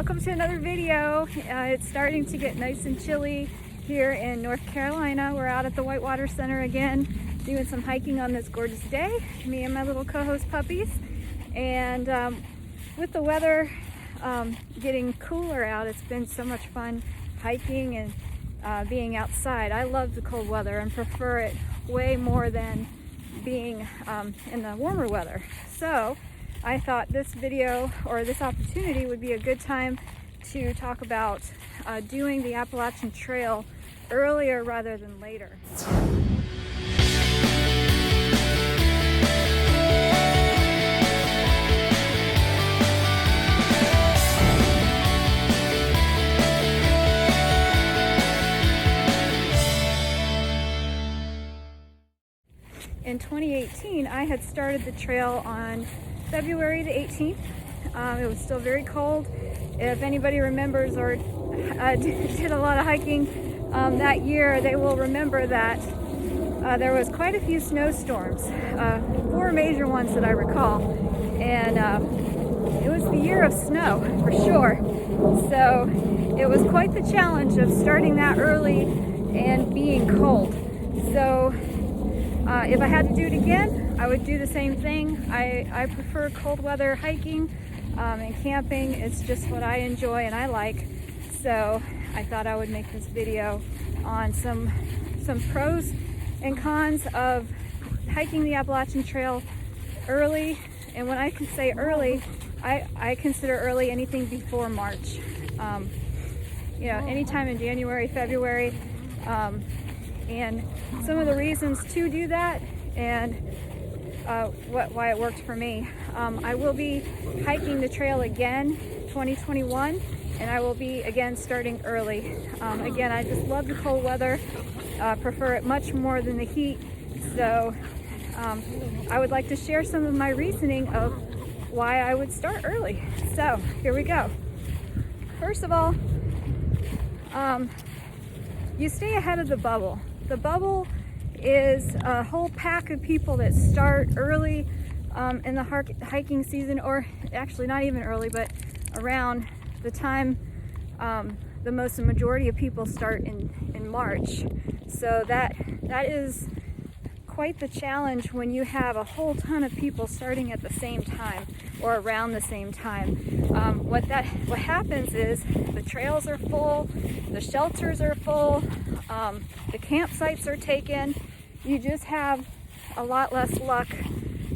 welcome to another video. It's starting to get nice and chilly here in North Carolina. We're out at the Whitewater Center again, doing some hiking on this gorgeous day, me and my little co-host puppies. And with the weather getting cooler out, it's been so much fun hiking and being outside. I love the cold weather and prefer it way more than being in the warmer weather. So I thought this video or this opportunity would be a good time to talk about doing the Appalachian Trail earlier rather than later. In 2018, I had started the trail on February the 18th. It was still very cold. If anybody remembers or did a lot of hiking that year, they will remember that there was quite a few snowstorms, 4 major ones that I recall, and it was the year of snow for sure. So it was quite the challenge of starting that early and being cold. So if I had to do it again, I would do the same thing. I prefer cold weather hiking and camping. It's just what I enjoy and I like. So I thought I would make this video on some pros and cons of hiking the Appalachian Trail early. And when I can say early, I consider early anything before March. You know, anytime in January, February. And some of the reasons to do that and why it worked for me. I will be hiking the trail again 2021, and I will be again starting early. Again, I just love the cold weather, prefer it much more than the heat. So I would like to share some of my reasoning of why I would start early. So here we go. First of all, you stay ahead of the bubble. The bubble is a whole pack of people that start early in the hiking season, or actually not even early, but around the time the majority of people start in March. So that is quite the challenge when you have a whole ton of people starting at the same time or around the same time. What happens is the trails are full, the shelters are full, the campsites are taken. You just have a lot less luck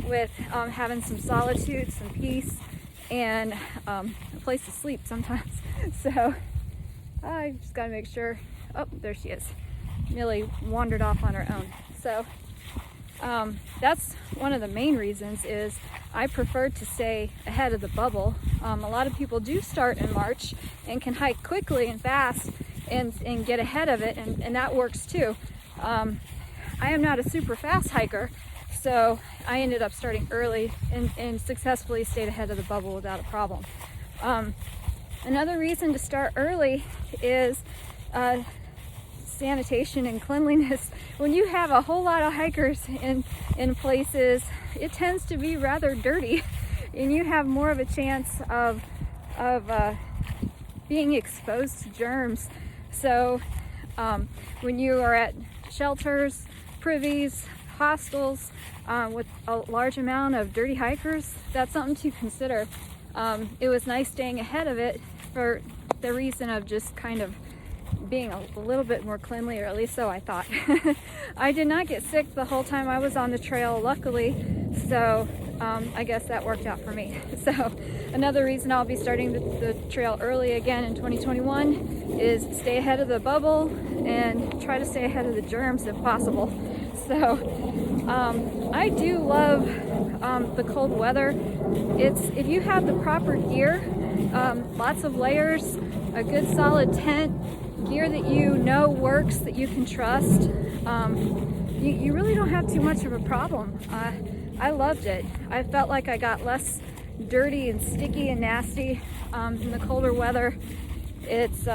with having some solitude, some peace, and a place to sleep sometimes. So I just gotta make sure. Oh, there she is. Millie wandered off on her own. So that's one of the main reasons is I prefer to stay ahead of the bubble. A lot of people do start in March and can hike quickly and fast and get ahead of it, and that works too. I am not a super fast hiker, so I ended up starting early and successfully stayed ahead of the bubble without a problem. Another reason to start early is sanitation and cleanliness. When you have a whole lot of hikers in places, it tends to be rather dirty, and you have more of a chance of being exposed to germs. So when you are at shelters, privies, hostels with a large amount of dirty hikers, that's something to consider. It was nice staying ahead of it for the reason of just kind of being a little bit more cleanly, or at least so I thought. I did not get sick the whole time I was on the trail, luckily, so I guess that worked out for me. So another reason I'll be starting the trail early again in 2021 is stay ahead of the bubble and try to stay ahead of the germs if possible. So I do love the cold weather. If you have the proper gear, lots of layers, a good solid tent, gear that you know works, that you can trust, you really don't have too much of a problem. I loved it. I felt like I got less dirty and sticky and nasty in the colder weather. It's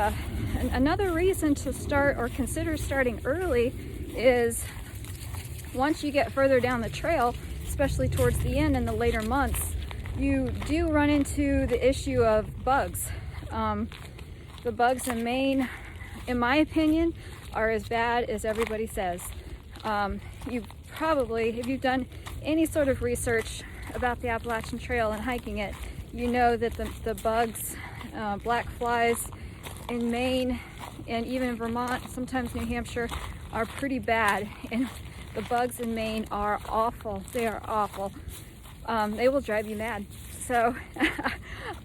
another reason to start or consider starting early is once you get further down the trail, especially towards the end in the later months, you do run into the issue of bugs. The bugs in Maine, in my opinion, are as bad as everybody says. You probably, if you've done any sort of research about the Appalachian Trail and hiking it, you know that the bugs, black flies in Maine and even in Vermont, sometimes New Hampshire, are pretty bad. And the bugs in Maine are awful. They are awful. They will drive you mad. So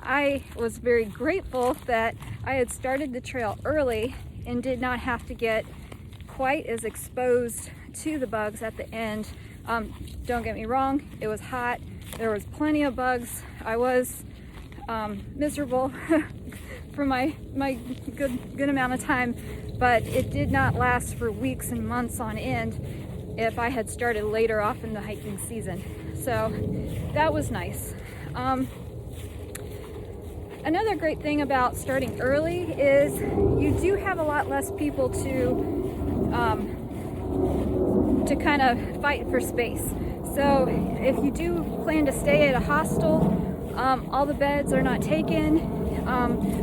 I was very grateful that I had started the trail early and did not have to get quite as exposed to the bugs at the end. Don't get me wrong, it was hot. There was plenty of bugs. I was miserable for my good amount of time, but it did not last for weeks and months on end if I had started later off in the hiking season. So that was nice. Another great thing about starting early is you do have a lot less people to kind of fight for space. So if you do plan to stay at a hostel, all the beds are not taken.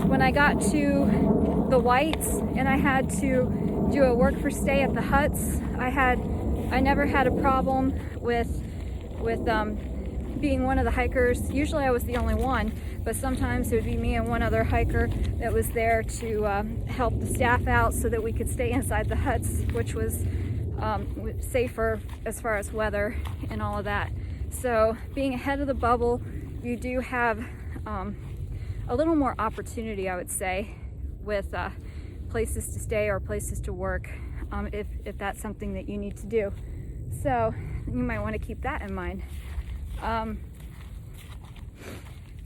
When I got to the Whites and I had to do a work for stay at the huts, I never had a problem with being one of the hikers. Usually I was the only one, but sometimes it would be me and one other hiker that was there to help the staff out so that we could stay inside the huts, which was safer as far as weather and all of that. So being ahead of the bubble, you do have a little more opportunity, I would say, with places to stay or places to work, if that's something that you need to do. So you might want to keep that in mind.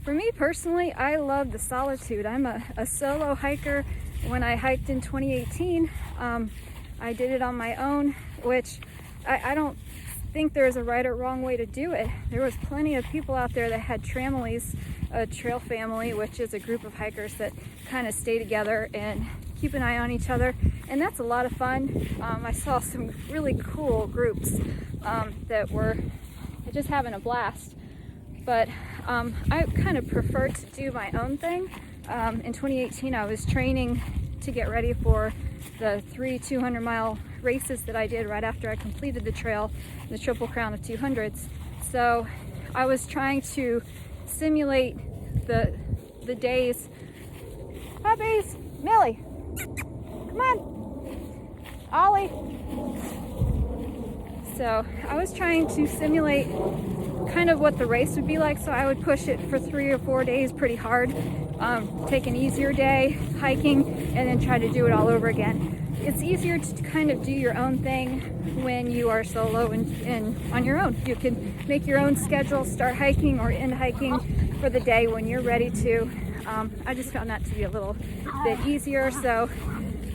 For me personally, I love the solitude. I'm a solo hiker. When I hiked in 2018, I did it on my own, which I don't think there's a right or wrong way to do it. There was plenty of people out there that had tramilies, a trail family, which is a group of hikers that kind of stay together and keep an eye on each other, and that's a lot of fun. I saw some really cool groups that were just having a blast, but I kind of prefer to do my own thing. In 2018, I was training to get ready for the 3 200-mile races that I did right after I completed the trail, the Triple Crown of 200s. So I was trying to simulate the days. Puppies, Millie, come on, Ollie. So I was trying to simulate kind of what the race would be like. So I would push it for 3 or 4 days pretty hard, take an easier day hiking, and then try to do it all over again. It's easier to kind of do your own thing when you are solo and on your own. You can make your own schedule, start hiking or end hiking for the day when you're ready to. I just found that to be a little bit easier. So,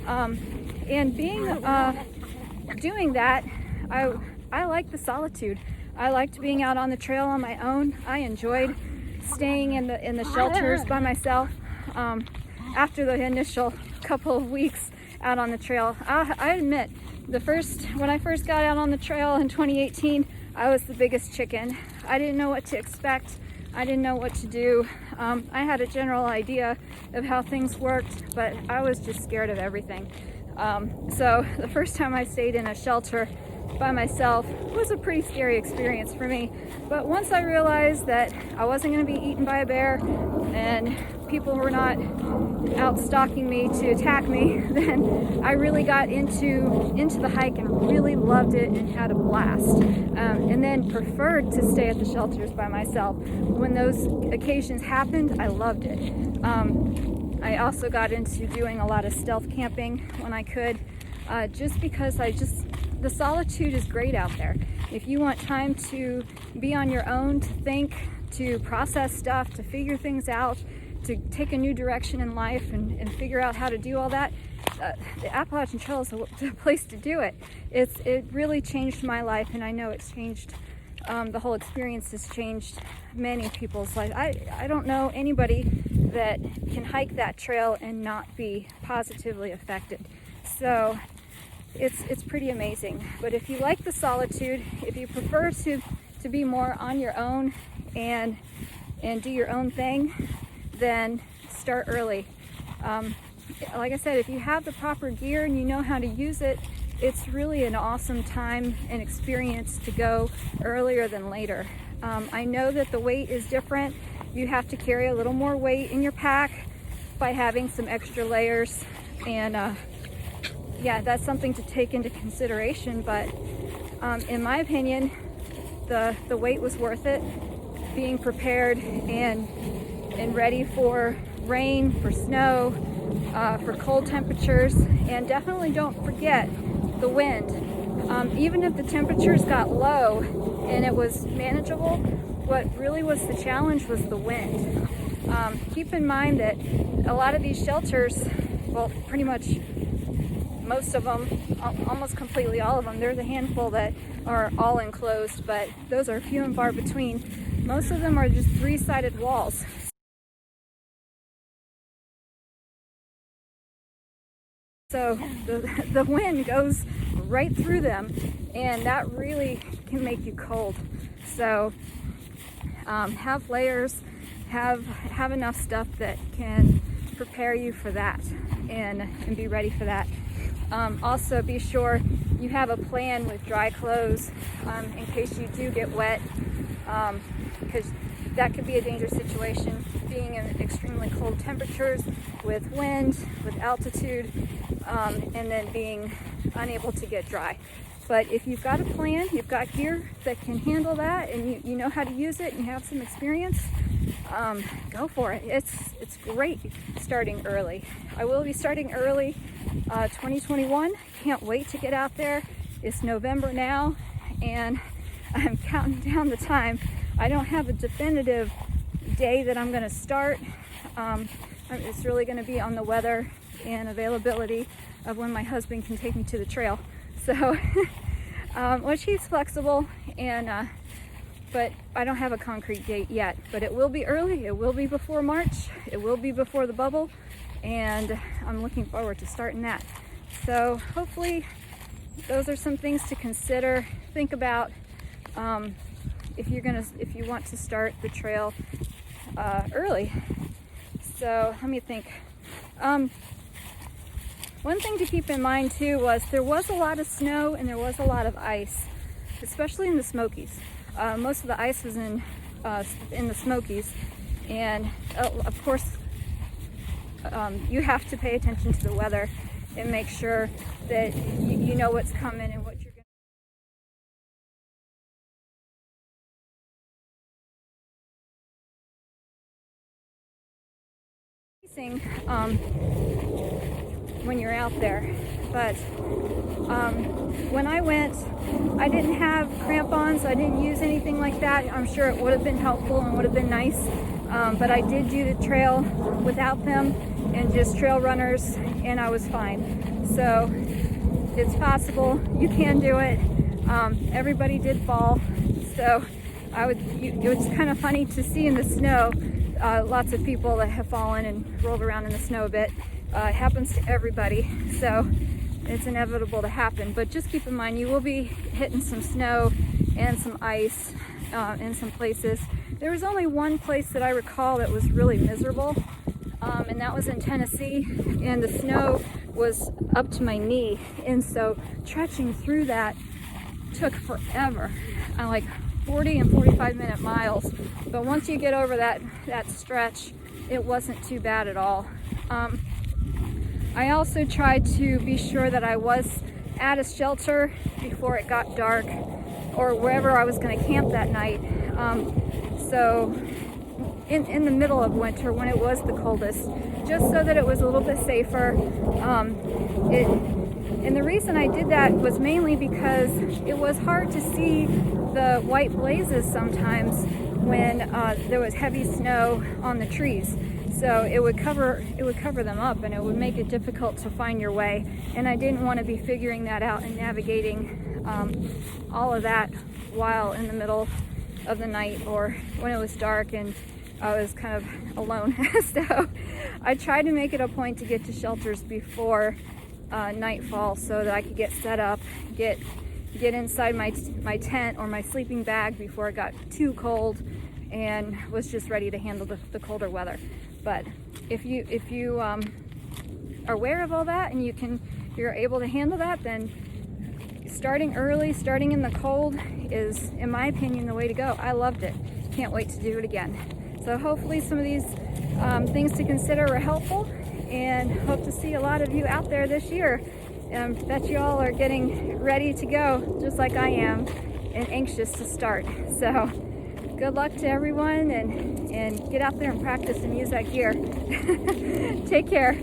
and doing that, I like the solitude. I liked being out on the trail on my own. I enjoyed staying in the shelters by myself. After the initial couple of weeks out on the trail, I admit, when I first got out on the trail in 2018, I was the biggest chicken. I didn't know what to expect. I didn't know what to do. I had a general idea of how things worked, but I was just scared of everything. So the first time I stayed in a shelter by myself was a pretty scary experience for me. But once I realized that I wasn't going to be eaten by a bear and people were not out stalking me to attack me, then I really got into the hike and really loved it and had a blast. And then preferred to stay at the shelters by myself. When those occasions happened, I loved it. I also got into doing a lot of stealth camping when I could, just because the solitude is great out there. If you want time to be on your own, to think, to process stuff, to figure things out, to take a new direction in life and figure out how to do all that, the Appalachian Trail is the place to do it. It really changed my life, and I know it's changed, the whole experience has changed many people's life. I don't know anybody that can hike that trail and not be positively affected. So it's pretty amazing. But if you like the solitude, if you prefer to be more on your own and do your own thing, then start early. Like I said, if you have the proper gear and you know how to use it, it's really an awesome time and experience to go earlier than later. I know that the weight is different. You have to carry a little more weight in your pack by having some extra layers, and yeah, that's something to take into consideration, but in my opinion, the weight was worth it. Being prepared and ready for rain, for snow, for cold temperatures, and definitely don't forget the wind. Even if the temperatures got low and it was manageable, what really was the challenge was the wind. Keep in mind that a lot of these shelters, well, pretty much most of them, almost completely all of them, there's a handful that are all enclosed, but those are few and far between. Most of them are just three-sided walls. So the wind goes right through them, and that really can make you cold. So have layers, have enough stuff that can prepare you for that, and be ready for that. Also, be sure you have a plan with dry clothes in case you do get wet, because that could be a dangerous situation, being in extremely cold temperatures with wind, with altitude, and then being unable to get dry. But if you've got a plan, you've got gear that can handle that, and you know how to use it, and you have some experience, go for it. It's great starting early. I will be starting early 2021. Can't wait to get out there. It's November now, and I'm counting down the time. I don't have a definitive day that I'm going to start. It's really going to be on the weather and availability of when my husband can take me to the trail. So, which he's flexible, and but I don't have a concrete date yet. But it will be early. It will be before March. It will be before the bubble, and I'm looking forward to starting that. So hopefully, those are some things to consider. Think about if you want to start the trail early. So let me think. One thing to keep in mind too was there was a lot of snow and there was a lot of ice, especially in the Smokies. Most of the ice was in the Smokies, and of course you have to pay attention to the weather and make sure that you know what's coming and what you're going to be facing when you're out there. But when I went, I didn't have crampons. I didn't use anything like that. I'm sure it would have been helpful and would have been nice, but I did do the trail without them and just trail runners, and I was fine. So it's possible. You can do it. Everybody did fall, so it was kind of funny to see in the snow lots of people that have fallen and rolled around in the snow a bit. It happens to everybody, so it's inevitable to happen. But just keep in mind, you will be hitting some snow and some ice in some places. There was only one place that I recall that was really miserable, and that was in Tennessee, and the snow was up to my knee, and so trekking through that took forever, like 40 and 45-minute miles. But once you get over that stretch, it wasn't too bad at all. I also tried to be sure that I was at a shelter before it got dark, or wherever I was going to camp that night. So in the middle of winter, when it was the coldest, just so that it was a little bit safer. And the reason I did that was mainly because it was hard to see the white blazes sometimes when there was heavy snow on the trees. So it would cover them up, and it would make it difficult to find your way. And I didn't want to be figuring that out and navigating all of that while in the middle of the night or when it was dark and I was kind of alone. So I tried to make it a point to get to shelters before nightfall so that I could get set up, get inside my tent or my sleeping bag before it got too cold, and was just ready to handle the colder weather. But if you are aware of all that and you're able to handle that, then starting early, starting in the cold is, in my opinion, the way to go. I loved it. Can't wait to do it again. So hopefully some of these things to consider were helpful, and hope to see a lot of you out there this year. Bet you all are getting ready to go, just like I am, and anxious to start. So good luck to everyone, and get out there and practice and use that gear. Take care.